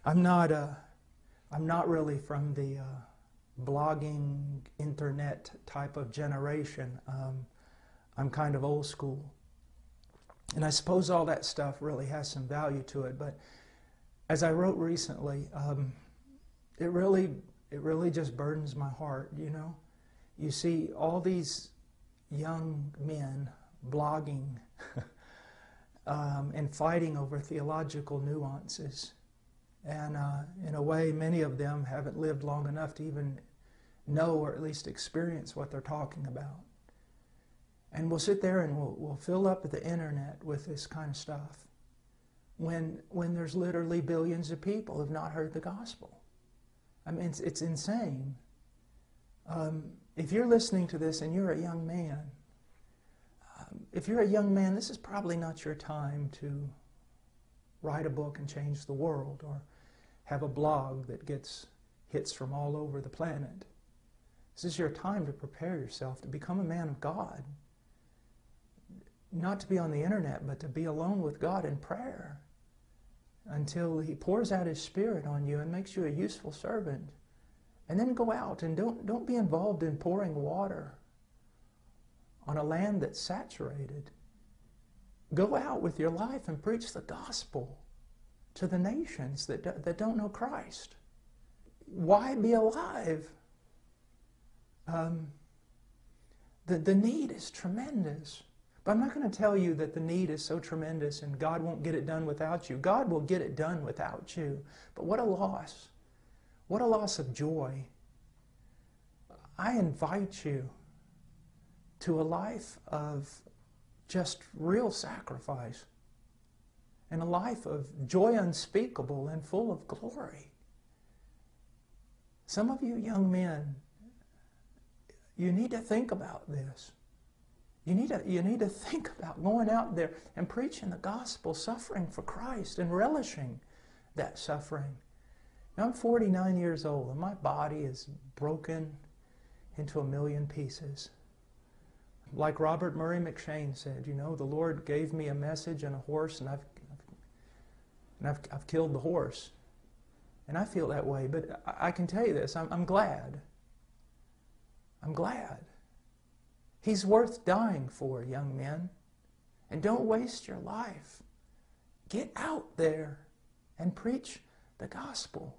I'm not really from the blogging, internet type of generation. I'm kind of old school. And I suppose all that stuff really has some value to it, but as I wrote recently, it really just burdens my heart, you know. You see all these young men blogging and fighting over theological nuances. And in a way, many of them haven't lived long enough to even know or at least experience what they're talking about. And we'll sit there and we'll fill up the internet with this kind of stuff when there's literally billions of people who have not heard the gospel. I mean, it's insane. If you're listening to this and you're a young man, this is probably not your time to write a book and change the world or have a blog that gets hits from all over the planet. This is your time to prepare yourself to become a man of God. Not to be on the internet, but to be alone with God in prayer until He pours out His Spirit on you and makes you a useful servant. And then go out and don't be involved in pouring water on a land that's saturated. Go out with your life and preach the gospel to the nations that don't know Christ. Why be alive? The need is tremendous. But I'm not going to tell you that the need is so tremendous and God won't get it done without you. God will get it done without you. But what a loss. What a loss of joy. I invite you to a life of just real sacrifice and a life of joy unspeakable and full of glory. Some of you young men, you need to think about this. You need to think about going out there and preaching the gospel, suffering for Christ and relishing that suffering. Now, I'm 49 years old and my body is broken into a million pieces. Like Robert Murray McShane said, you know, the Lord gave me a message and a horse, and I've killed the horse. And I feel that way, but I can tell you this, I'm glad. I'm glad. He's worth dying for, young men. And don't waste your life. Get out there and preach the gospel.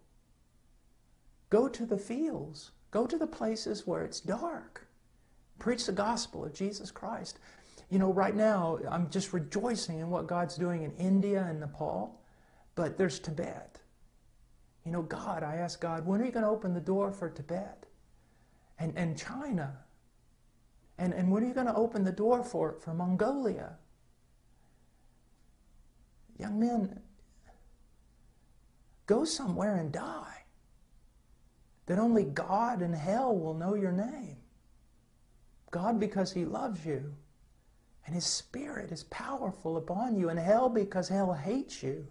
Go to the fields. Go to the places where it's dark. Preach the gospel of Jesus Christ. You know, right now, I'm just rejoicing in what God's doing in India and Nepal, but there's Tibet. You know, God, I ask God, when are you going to open the door for Tibet? And China? And when are you going to open the door for Mongolia? Young men, go somewhere and die, that only God and hell will know your name. God because He loves you, and His Spirit is powerful upon you, and hell because hell hates you.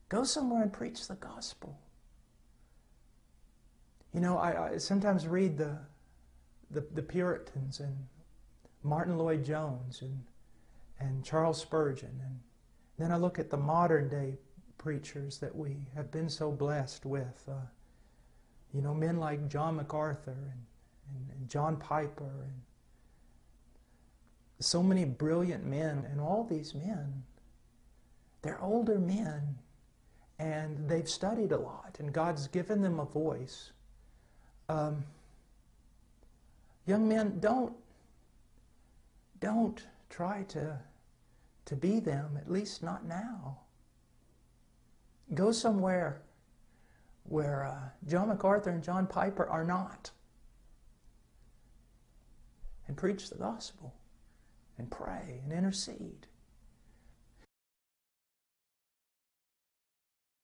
Go somewhere and preach the gospel. You know, I sometimes read the Puritans and Martin Lloyd-Jones and Charles Spurgeon, and then I look at the modern day preachers that we have been so blessed with. You know, men like John MacArthur and John Piper, and so many brilliant men, and all these men, they're older men, and they've studied a lot, and God's given them a voice. Young men, don't try to be them, at least not now. Go somewhere where John MacArthur and John Piper are not, and preach the gospel, and pray, and intercede.